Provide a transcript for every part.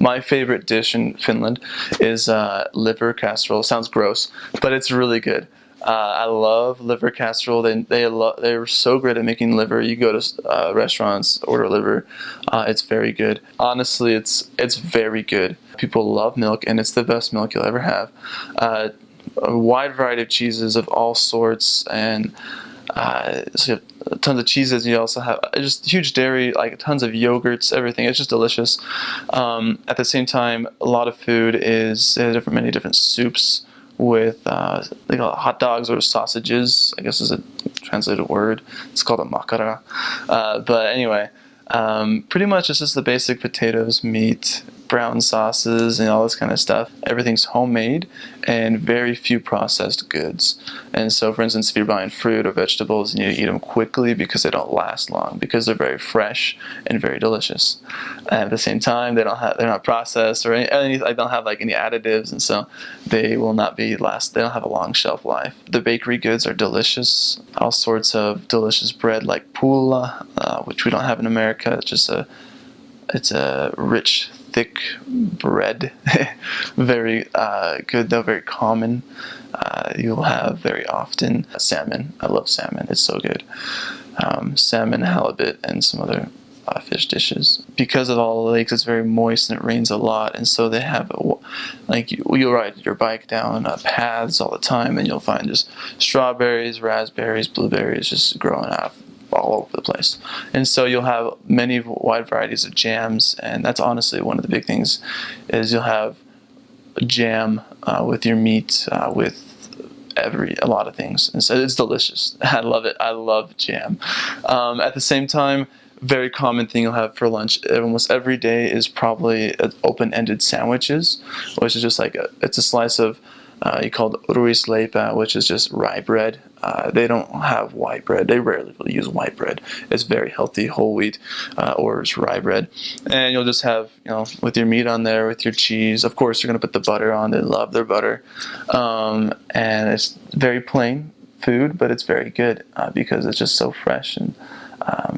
My favorite dish in Finland is liver casserole. Sounds gross, but it's really good. I love liver casserole. They're so great at making liver. You go to restaurants, order liver. It's very good. Honestly, it's very good. People love milk, and it's the best milk you'll ever have. A wide variety of cheeses of all sorts, and so you have tons of cheeses. You also have just huge dairy, like tons of yogurts, everything. It's just delicious. At the same time, a lot of food is many different soups with they call it hot dogs or sausages, I guess is a translated word. It's called a makara. But anyway, pretty much it's just the basic potatoes, meat, brown sauces, and all this kind of stuff. Everything's homemade and very few processed goods. And so, for instance, if you're buying fruit or vegetables, you need to eat them quickly because they don't last long, because they're very fresh and very delicious. And at the same time, they're not processed or they don't have like any additives, and so they will not be They don't have a long shelf life. The bakery goods are delicious. All sorts of delicious bread like pulla, which we don't have in America. It's a rich, thick bread. Very good though, very common. You'll have very often salmon. I love salmon, it's so good. Salmon, halibut, and some other fish dishes. Because of all the lakes, it's very moist and it rains a lot, and so they have you'll ride your bike down paths all the time, and you'll find just strawberries, raspberries, blueberries just growing out all over the place. And so you'll have many wide varieties of jams, and that's honestly one of the big things, is you'll have jam with your meat, with a lot of things, and so it's delicious. I love it. I love jam. At the same time, very common thing you'll have for lunch almost every day is probably open-ended sandwiches, which is just like it's a slice of you call it ruisleipä, which is just rye bread. They don't have white bread. They rarely use white bread. It's very healthy, whole wheat, or it's rye bread. And you'll just have, with your meat on there, with your cheese. Of course, you're going to put the butter on. They love their butter. And it's very plain food, but it's very good because it's just so fresh and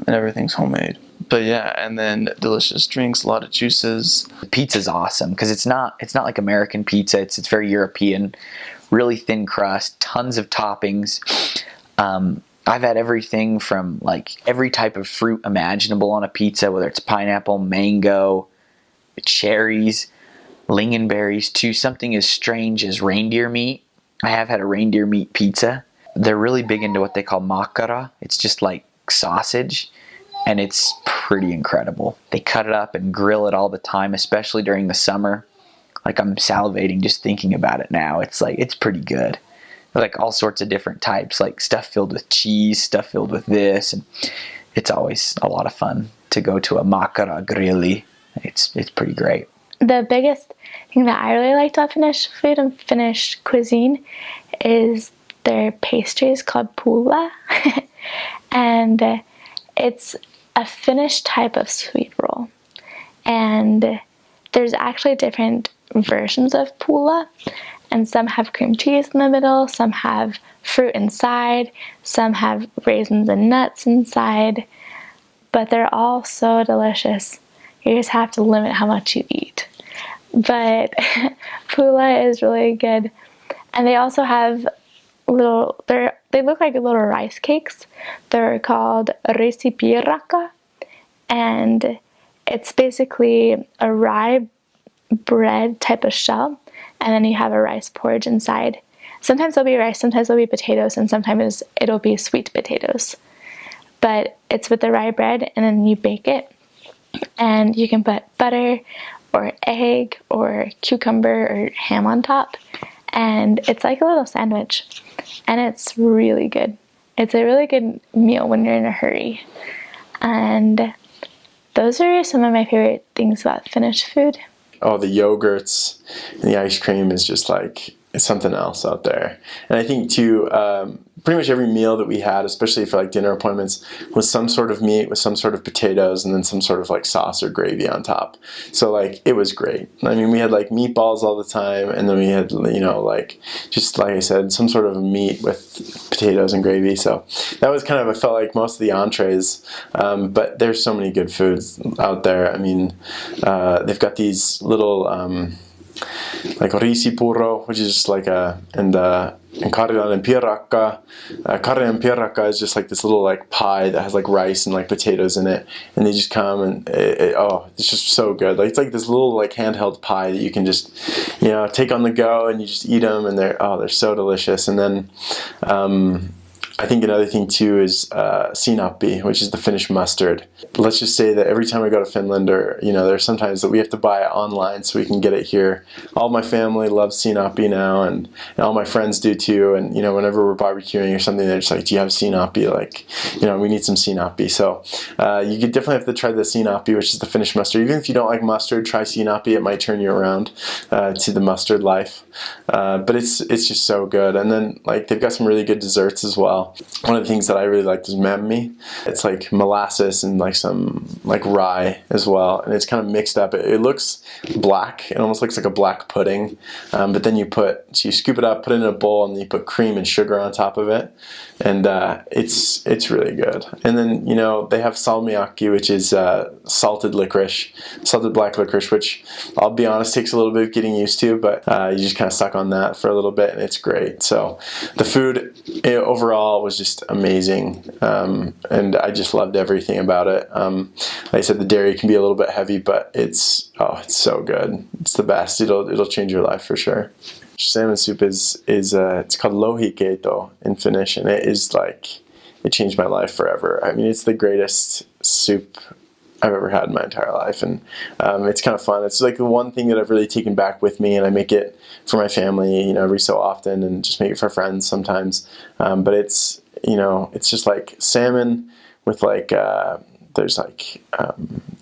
everything's homemade. But yeah, and then delicious drinks, a lot of juices. Pizza's awesome because it's not like American pizza. It's very European, really thin crust, tons of toppings. I've had everything from like every type of fruit imaginable on a pizza, whether it's pineapple, mango, cherries, lingonberries, to something as strange as reindeer meat. I have had a reindeer meat pizza. They're really big into what they call makara. It's just like sausage, and it's pretty incredible. They cut it up and grill it all the time, especially during the summer. Like, I'm salivating just thinking about it now. It's pretty good. Like all sorts of different types, like stuff filled with cheese, stuff filled with this, and it's always a lot of fun to go to a makara grilli. It's pretty great. The biggest thing that I really liked about Finnish food and Finnish cuisine is their pastries called pulla. And it's a Finnish type of sweet roll. And there's actually different versions of pulla. And some have cream cheese in the middle, some have fruit inside, some have raisins and nuts inside. But they're all so delicious. You just have to limit how much you eat. But pulla is really good. And they also have they look like little rice cakes. They're called riisipiirakka, and it's basically a rye bread type of shell, and then you have a rice porridge inside. Sometimes there'll be rice, sometimes there'll be potatoes, and sometimes it'll be sweet potatoes. But it's with the rye bread, and then you bake it, and you can put butter or egg or cucumber or ham on top, and it's like a little sandwich. And it's really good. It's a really good meal when you're in a hurry. And those are some of my favorite things about Finnish food. Oh, the yogurts and the ice cream is just like, it's something else out there. And I think too, pretty much every meal that we had, especially for like dinner appointments, was some sort of meat with some sort of potatoes and then some sort of like sauce or gravy on top. So like it was great. I mean, we had like meatballs all the time, and then we had, you know, like just like I said, some sort of meat with potatoes and gravy. So that was kind of, I felt like, most of the entrees. But there's so many good foods out there. I mean, they've got these little like risipuro, which is just like and karjan piirakka. Karjan piirakka is just like this little like pie that has like rice and like potatoes in it, and they just come and it's just so good. Like it's like this little like handheld pie that you can just, you know, take on the go, and you just eat them, and they're so delicious. And then I think another thing too is sinappi, which is the Finnish mustard. Let's just say that every time I go to Finland, or, you know, there's sometimes that we have to buy it online so we can get it here. All my family loves sinappi now, and all my friends do too. And, you know, whenever we're barbecuing or something, they're just like, "Do you have sinappi? Like, you know, we need some sinappi." So you could definitely have to try the sinappi, which is the Finnish mustard. Even if you don't like mustard, try sinappi. It might turn you around to the mustard life. But it's just so good. And then like they've got some really good desserts as well. One of the things that I really liked is mämmi. It's like molasses and like some like rye as well, and it's kind of mixed up. It looks black. It almost looks like a black pudding, but then you scoop it up, put it in a bowl, and you put cream and sugar on top of it, and it's really good. And then, you know, they have salmiakki, which is salted black licorice, which I'll be honest takes a little bit of getting used to, but you just kind of suck on that for a little bit, and it's great. So the food overall was just amazing, and I just loved everything about it. Like I said, the dairy can be a little bit heavy, but it's so good. It's the best. It'll change your life for sure. Salmon soup is it's called lohikeito in Finnish, and it changed my life forever. I mean, it's the greatest soup I've ever had in my entire life, and it's kind of fun. It's like the one thing that I've really taken back with me, and I make it for my family, you know, every so often, and just make it for friends sometimes. But it's, you know, it's just like salmon with like there's like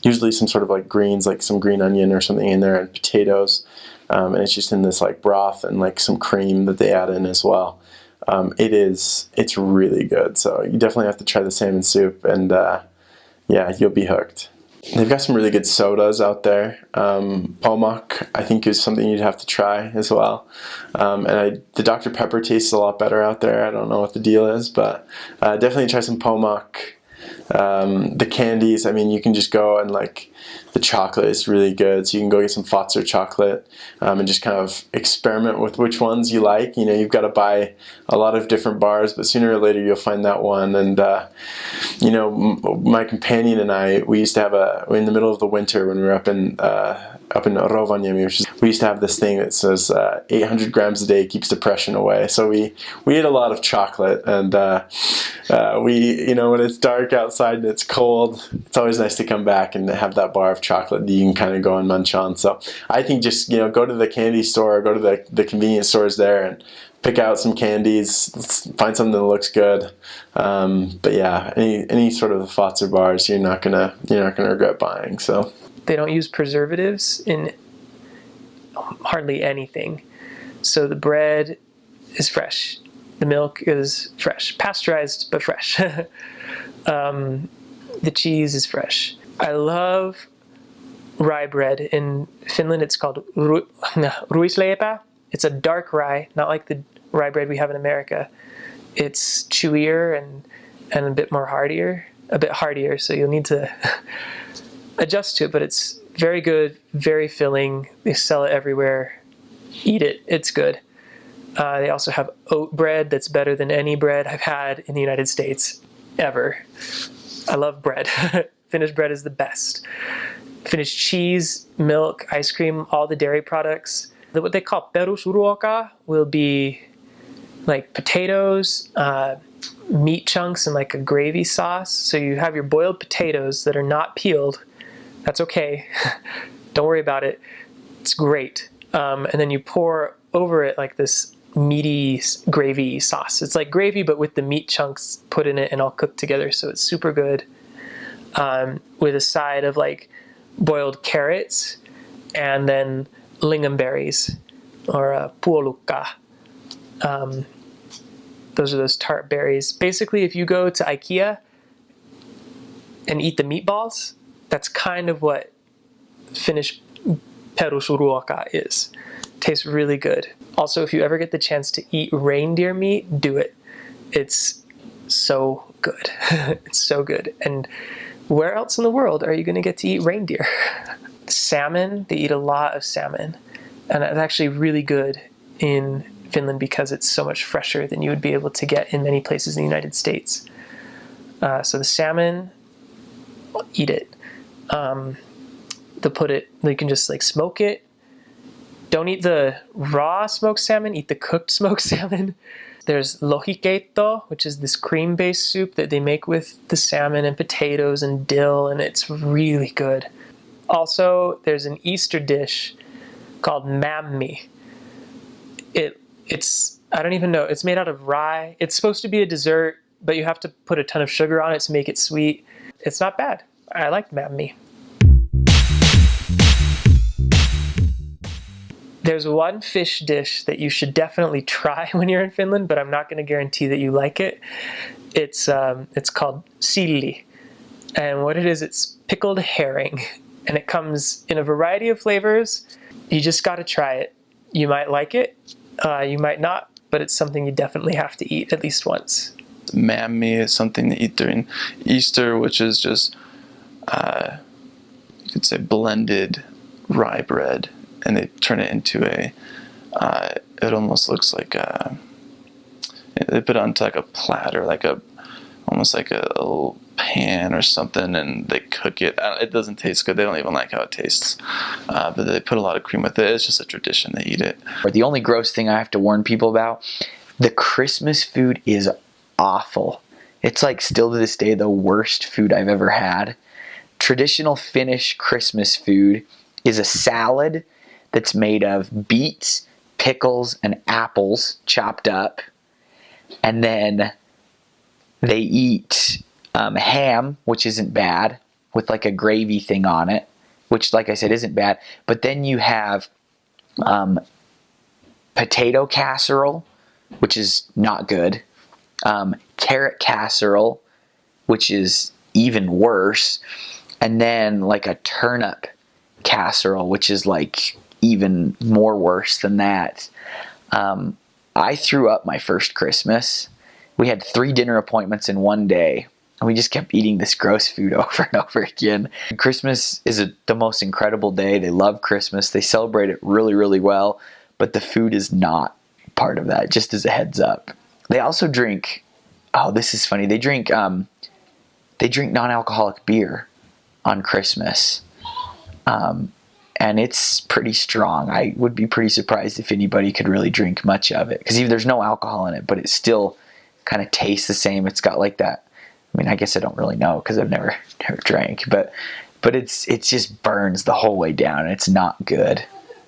usually some sort of like greens, like some green onion or something in there, and potatoes, and it's just in this like broth and like some cream that they add in as well. It's really good. So you definitely have to try the salmon soup, and yeah, you'll be hooked. They've got some really good sodas out there. Pommac, I think, is something you'd have to try as well. And the Dr. Pepper tastes a lot better out there. I don't know what the deal is, but definitely try some Pommac. The candies, I mean, you can just go and like, the chocolate is really good, so you can go get some Fatser chocolate and just kind of experiment with which ones you like. You know, you've got to buy a lot of different bars, but sooner or later you'll find that one. And you know, my companion and I, we used to have in the middle of the winter when we were up in Rovaniemi, we used to have this thing that says 800 grams a day keeps depression away. So we ate a lot of chocolate, and you know, when it's dark outside and it's cold, it's always nice to come back and have that bar of chocolate that you can kind of go and munch on. So I think just, you know, go to the candy store, go to the convenience stores there, and pick out some candies, find something that looks good. But yeah, any sort of the Fatser bars, you're not gonna regret buying. So they don't use preservatives in hardly anything. So the bread is fresh, the milk is fresh, pasteurized but fresh. The cheese is fresh. I love rye bread. In Finland, it's called ruisleipä. It's a dark rye, not like the rye bread we have in America. It's chewier and a bit hardier, so you'll need to adjust to it, but it's very good, very filling. They sell it everywhere. Eat it, it's good. They also have oat bread that's better than any bread I've had in the United States ever. I love bread. Finnish bread is the best. Finnish cheese, milk, ice cream, all the dairy products. What they call perusruoka will be like potatoes, meat chunks, and like a gravy sauce. So you have your boiled potatoes that are not peeled. That's okay. Don't worry about it. It's great. And then you pour over it like this meaty gravy sauce. It's like gravy, but with the meat chunks put in it and all cooked together. So it's super good. With a side of like boiled carrots and then lingonberries or puolukka. Those are those tart berries. Basically, if you go to IKEA and eat the meatballs, that's kind of what Finnish perusruoka is. Tastes really good. Also, if you ever get the chance to eat reindeer meat, do it. It's so good. It's so good. And where else in the world are you going to get to eat reindeer? Salmon, they eat a lot of salmon. And it's actually really good in Finland because it's so much fresher than you would be able to get in many places in the United States. So the salmon, eat it. You can just like smoke it. Don't eat the raw smoked salmon, eat the cooked smoked salmon. There's lohikeitto, which is this cream-based soup that they make with the salmon and potatoes and dill, and it's really good. Also, there's an Easter dish called mämmi. It's I don't even know. It's made out of rye. It's supposed to be a dessert, but you have to put a ton of sugar on it to make it sweet. It's not bad. I like mämmi. There's one fish dish that you should definitely try when you're in Finland, but I'm not going to guarantee that you like it. It's called silli. And what it is, it's pickled herring. And it comes in a variety of flavors. You just got to try it. You might like it, you might not, but it's something you definitely have to eat at least once. Mämmi is something to eat during Easter, which is just, you could say, blended rye bread. And they turn it into it almost looks like they put it onto like a platter, almost like a little pan or something, and they cook it. It doesn't taste good. They don't even like how it tastes. But they put a lot of cream with it. It's just a tradition. They eat it. The only gross thing I have to warn people about, the Christmas food is awful. It's like still to this day the worst food I've ever had. Traditional Finnish Christmas food is a salad that's made of beets, pickles, and apples chopped up. And then they eat ham, which isn't bad, with like a gravy thing on it, which, like I said, isn't bad. But then you have potato casserole, which is not good. Carrot casserole, which is even worse. And then like a turnip casserole, which is like even more worse than that. I threw up my first Christmas. We had 3 dinner appointments in one day, and we just kept eating this gross food over and over again. Christmas is the most incredible day. They love Christmas. They celebrate it really, really well, but the food is not part of that, just as a heads up. They also drink, oh, this is funny. They drink non-alcoholic beer on Christmas. And it's pretty strong. I would be pretty surprised if anybody could really drink much of it, because even there's no alcohol in it, but it still kind of tastes the same. It's got like that. I mean, I guess I don't really know because I've never drank, but it just burns the whole way down. It's not good.